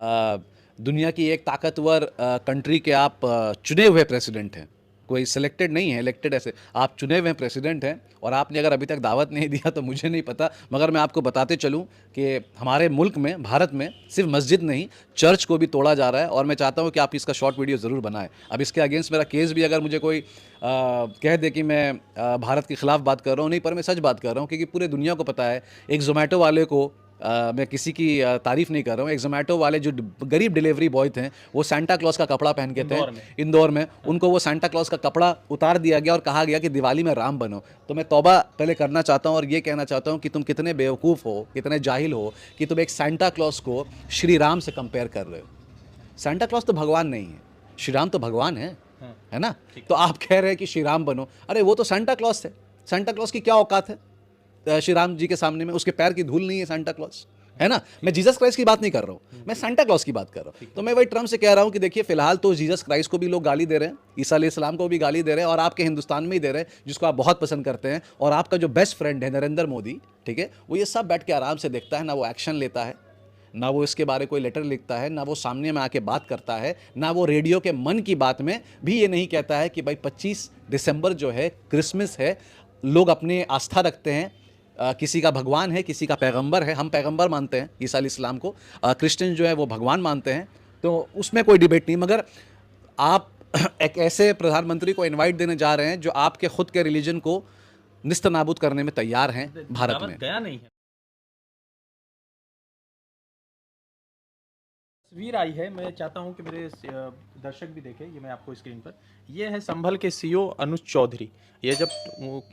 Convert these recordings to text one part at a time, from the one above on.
अ, दुनिया की एक ताकतवर कंट्री के आप चुने हुए प्रेसिडेंट हैं। कोई सिलेक्टेड नहीं है, इलेक्टेड ऐसे आप चुने हुए प्रेसिडेंट हैं और आपने अगर अभी तक दावत नहीं दिया तो मुझे नहीं पता, मगर मैं आपको बताते चलूं कि हमारे मुल्क में, भारत में सिर्फ मस्जिद नहीं, चर्च को भी तोड़ा जा रहा है और मैं चाहता हूं कि आप इसका शॉर्ट वीडियो ज़रूर बनाएं। अब इसके अगेंस्ट मेरा केस भी अगर मुझे कोई कह दे कि मैं भारत के ख़िलाफ़ बात कर रहा हूँ, नहीं, पर मैं सच बात कर रहा हूँ क्योंकि पूरे दुनिया को पता है। एक ज़ोमैटो वाले को मैं किसी की तारीफ़ नहीं कर रहा हूँ, एक ज़ोमैटो वाले जो गरीब डिलीवरी बॉय थे, वो सांता क्लॉज का कपड़ा पहन के थे इंदौर में, उनको वो सांता क्लॉज का कपड़ा उतार दिया गया और कहा गया कि दिवाली में राम बनो। तो मैं तौबा पहले करना चाहता हूँ और ये कहना चाहता हूँ कि तुम कितने बेवकूफ़ हो, कितने जाहिल हो कि तुम एक सांता क्लॉज को श्री राम से कंपेयर कर रहे हो। सांता क्लॉज तो भगवान नहीं है, श्री राम तो भगवान है ना? तो आप कह रहे हैं कि श्री राम बनो, अरे वो तो सांता क्लॉज थे। सांता क्लॉज की क्या औकात है श्री राम जी के सामने में? उसके पैर की धूल नहीं है सांता क्लॉज, है ना? मैं जीसस क्राइस्ट की बात नहीं कर रहा हूँ, मैं सांता क्लॉज की बात कर रहा हूँ। तो मैं वही ट्रम्प से कह रहा हूँ कि देखिए, फिलहाल तो जीसस क्राइस्ट को भी लोग गाली दे रहे हैं, ईसा अलैहिस्सलाम को भी गाली दे रहे हैं, और आपके हिंदुस्तान में ही दे रहे हैं जिसको आप बहुत पसंद करते हैं। और आपका जो बेस्ट फ्रेंड है नरेंद्र मोदी, ठीक है, वो ये सब बैठ के आराम से देखता है, ना वो एक्शन लेता है, ना वो इसके बारे कोई लेटर लिखता है, ना वो सामने में आके बात करता है, ना वो रेडियो के मन की बात में भी ये नहीं कहता है कि भाई 25 दिसंबर जो है क्रिसमस है, लोग अपने आस्था रखते हैं, किसी का भगवान है, किसी का पैगंबर है। हम पैगंबर मानते हैं ईसा अलैहिस्सलाम को, क्रिश्चियन जो है वो भगवान मानते हैं, तो उसमें कोई डिबेट नहीं। मगर आप एक ऐसे प्रधानमंत्री को इनवाइट देने जा रहे हैं जो आपके खुद के रिलीजन को निस्तनाबूद करने में तैयार हैं भारत में। गया नहीं है। तस्वीर आई है, मैं चाहता हूं कि मेरे दर्शक भी देखें। ये मैं आपको स्क्रीन पर, ये है संभल के सीओ अनुज चौधरी। ये जब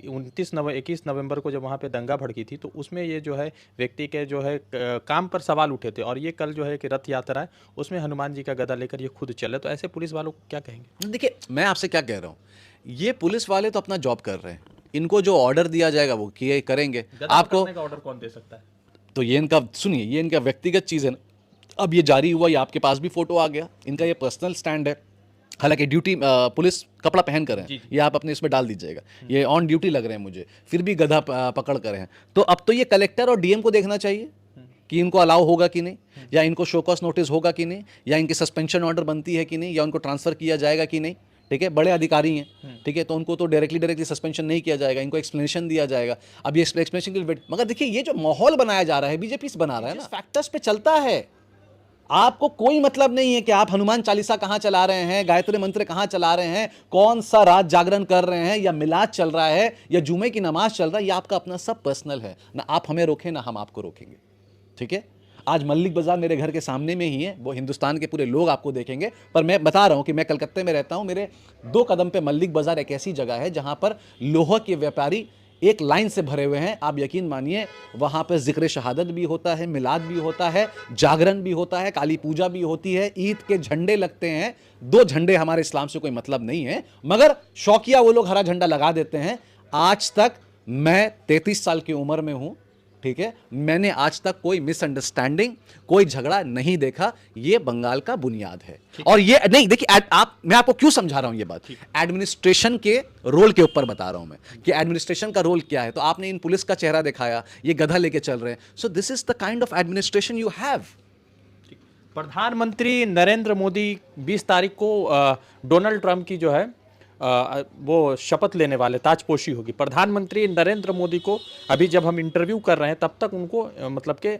21 नवंबर को जब वहाँ पे दंगा भड़की थी, तो उसमें ये जो है व्यक्ति के जो है काम पर सवाल उठे थे, और ये कल जो है कि रथ यात्रा है, उसमें हनुमान जी का गदा लेकर ये खुद चले। तो ऐसे पुलिस वालों को क्या कहेंगे? देखिए, मैं आपसे क्या कह रहा हूँ, ये पुलिस वाले तो अपना जॉब कर रहे हैं, इनको जो ऑर्डर दिया जाएगा वो किए करेंगे। गदा आपको पकड़ने का ऑर्डर कौन दे सकता है? तो ये इनका, सुनिए, ये इनका व्यक्तिगत चीज़ है ना। अब ये जारी हुआ, ये आपके पास भी फोटो आ गया, इनका ये पर्सनल स्टैंड है। हालांकि ड्यूटी पुलिस कपड़ा पहन कर है, ये आप अपने इसमें डाल दीजिएगा, ये ऑन ड्यूटी लग रहे हैं मुझे, फिर भी गधा पकड़ कर हैं। तो अब तो ये कलेक्टर और डीएम को देखना चाहिए कि इनको अलाउ होगा कि नहीं, या इनको शोकॉस नोटिस होगा कि नहीं, या इनकी सस्पेंशन ऑर्डर बनती है कि नहीं, या उनको ट्रांसफर किया जाएगा कि नहीं। ठीक है, बड़े अधिकारी हैं, ठीक है, तो उनको तो डायरेक्टली सस्पेंशन नहीं किया जाएगा, इनको एक्सप्लेनेशन दिया जाएगा। अब ये एक्सप्लेनेशन के लिए वेट, मगर देखिए, ये जो माहौल बनाया जा रहा है, बीजेपी से बना रहा है ना, फैक्टर्स पे चलता है। आपको कोई मतलब नहीं है कि आप हनुमान चालीसा कहां चला रहे हैं, गायत्री मंत्र कहां चला रहे हैं, कौन सा रात जागरण कर रहे हैं, या मिलाद चल रहा है, या जुमे की नमाज चल रहा है, ये आपका अपना सब पर्सनल है। ना आप हमें रोकें, ना हम आपको रोकेंगे, ठीक है? आज मल्लिक बाजार मेरे घर के सामने में ही है, वो हिंदुस्तान के पूरे लोग आपको देखेंगे, पर मैं बता रहा हूं कि मैं कलकत्ते में रहता हूं, मेरे 2 कदम पे मल्लिक बाजार एक ऐसी जगह है जहां पर लोहा के व्यापारी एक लाइन से भरे हुए हैं। आप यकीन मानिए, वहां पर जिक्र शहादत भी होता है, मिलाद भी होता है, जागरण भी होता है, काली पूजा भी होती है, ईद के झंडे लगते हैं। 2 झंडे हमारे इस्लाम से कोई मतलब नहीं है, मगर शौकिया वो लोग हरा झंडा लगा देते हैं। आज तक मैं 33 साल की उम्र में हूं, ठीक है, मैंने आज तक कोई मिसअंडरस्टैंडिंग, कोई झगड़ा नहीं देखा। ये बंगाल का बुनियाद है। और ये नहीं, देखिए, मैं आपको क्यों समझा रहा हूं ये बात, एडमिनिस्ट्रेशन के रोल के ऊपर बता रहा हूं मैं कि एडमिनिस्ट्रेशन का रोल क्या है। तो आपने इन पुलिस का चेहरा दिखाया, ये गधा लेके चल रहे हैं, so this is the kind of administration you have. प्रधानमंत्री नरेंद्र मोदी 20 तारीख को डोनाल्ड ट्रंप की जो है वो शपथ लेने वाले, ताजपोशी होगी। प्रधानमंत्री नरेंद्र मोदी को अभी जब हम इंटरव्यू कर रहे हैं तब तक उनको मतलब के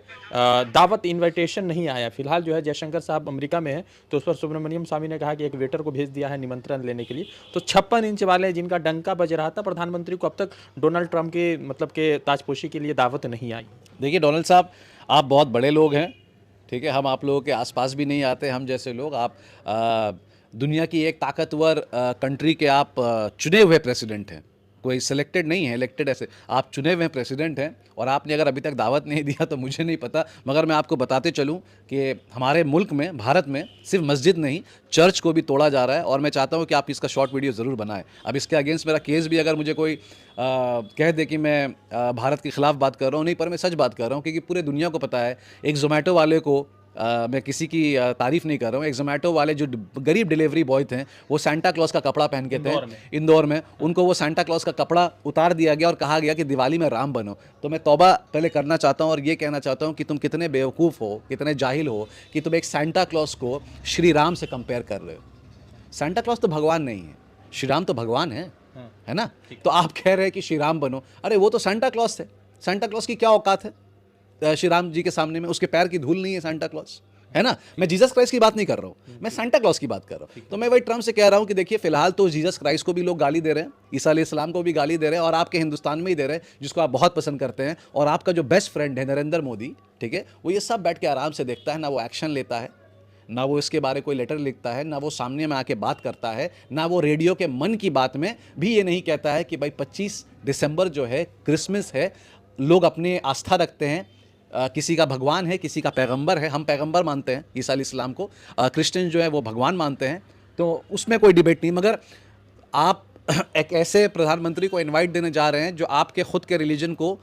दावत इनविटेशन नहीं आया। फिलहाल जो है जयशंकर साहब अमेरिका में हैं, तो उस पर सुब्रमण्यम स्वामी ने कहा कि एक वेटर को भेज दिया है निमंत्रण लेने के लिए। तो 56 इंच वाले जिनका डंका बज रहा था प्रधानमंत्री को, अब तक डोनाल्ड ट्रंप के मतलब के ताजपोशी के लिए दावत नहीं आई। देखिए डोनाल्ड साहब, आप बहुत बड़े लोग हैं, ठीक है, हम आप लोगों के आसपास भी नहीं आते, हम जैसे लोग। आप दुनिया की एक ताकतवर कंट्री के आप चुने हुए प्रेसिडेंट हैं, कोई सिलेक्टेड नहीं है, इलेक्टेड ऐसे आप चुने हुए प्रेसिडेंट हैं, और आपने अगर अभी तक दावत नहीं दिया तो मुझे नहीं पता, मगर मैं आपको बताते चलूं कि हमारे मुल्क में, भारत में सिर्फ मस्जिद नहीं, चर्च को भी तोड़ा जा रहा है, और मैं चाहता हूं कि आप इसका शॉर्ट वीडियो ज़रूर बनाएं। अब इसके अगेंस्ट मेरा केस भी अगर मुझे कोई कह दे कि मैं भारत के ख़िलाफ़ बात कर रहा हूँ, नहीं, पर मैं सच बात कर रहा हूँ क्योंकि पूरे दुनिया को पता है। एक ज़ोमैटो वाले को मैं किसी की तारीफ नहीं कर रहा हूँ, एक जोमेटो वाले जो गरीब डिलीवरी बॉय थे वो सांता क्लॉज का कपड़ा पहन के थे इंदौर में, उनको वो सांता क्लॉज का कपड़ा उतार दिया गया और कहा गया कि दिवाली में राम बनो। तो मैं तौबा पहले करना चाहता हूँ और ये कहना चाहता हूँ कि तुम कितने बेवकूफ़ हो, कितने जाहिल हो कि तुम एक सांता क्लॉज को श्री राम से कंपेयर कर रहे हो। सांता क्लॉज तो भगवान नहीं है, श्री राम तो भगवान है ना। तो आप कह रहे हैं कि श्री राम बनो, अरे वो तो सांता क्लॉज थे, सांता क्लॉज की क्या औकात है श्री राम जी के सामने में, उसके पैर की धूल नहीं है सांता क्लॉज, है ना। मैं जीसस क्राइस्ट की बात नहीं कर रहा हूँ, मैं सांता क्लॉज की बात कर रहा हूँ। तो मैं वही ट्रम्प से कह रहा हूँ कि देखिए फिलहाल तो जीसस क्राइस्ट को भी लोग गाली दे रहे हैं, ईसा अलैहिस्सलाम को भी गाली दे रहे हैं, और आपके हिंदुस्तान में ही दे रहे हैं जिसको आप बहुत पसंद करते हैं, और आपका जो बेस्ट फ्रेंड है नरेंद्र मोदी, ठीक है, वो ये सब बैठ के आराम से देखता है, ना वो एक्शन लेता है, ना वो इसके बारे कोई लेटर लिखता है, ना वो सामने में आके बात करता है, ना वो रेडियो के मन की बात में भी ये नहीं कहता है कि भाई 25 दिसंबर जो है क्रिसमस है, लोग अपनी आस्था रखते हैं, किसी का भगवान है, किसी का पैगंबर है, हम पैगंबर मानते हैं ईसा अलैहिस्सलाम को, क्रिश्चियन जो है वो भगवान मानते हैं, तो उसमें कोई डिबेट नहीं। मगर आप एक ऐसे प्रधानमंत्री को इनवाइट देने जा रहे हैं जो आपके खुद के रिलीजन को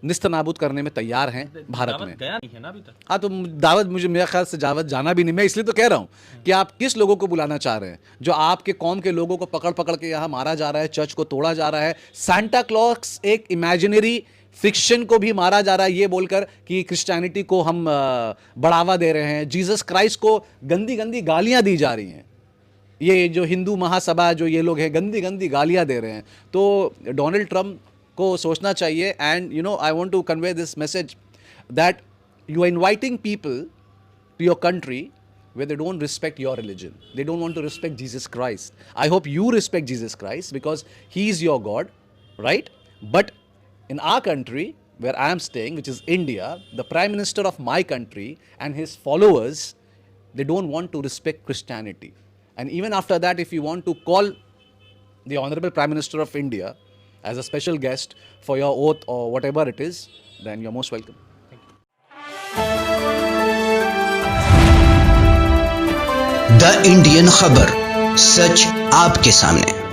निस्त नाबूद करने में तैयार हैं भारत में। गया नहीं है ना अभी तक। हाँ, तो दावत मुझे मेरे ख्याल से दावत जाना भी नहीं, मैं इसलिए तो कह रहा हूँ कि आप किस लोगों को बुलाना चाह रहे हैं जो आपके कौम के लोगों को पकड़ पकड़ के यहाँ मारा जा रहा है, चर्च को तोड़ा जा रहा है, सांता क्लॉज एक इमेजिनरी फिक्शन को भी मारा जा रहा है ये बोलकर कि क्रिश्चियनिटी को हम बढ़ावा दे रहे हैं, जीसस क्राइस्ट को गंदी गंदी गालियाँ दी जा रही हैं, ये जो हिंदू महासभा जो ये लोग हैं गंदी गंदी गालियाँ दे रहे हैं। तो डोनाल्ड ट्रंप को सोचना चाहिए, and you know I want to convey this message that you are inviting people to your country where they don't respect your religion, they don't want to respect Jesus Christ. I hope you respect Jesus Christ because he is your God, right? But in our country where I am staying, which is India, the prime minister of my country and his followers, they don't want to respect Christianity. And even after that, if you want to call the honorable prime minister of India as a special guest for your oath or whatever it is, then you're most welcome. The Indian खबर, सच आपके सामने।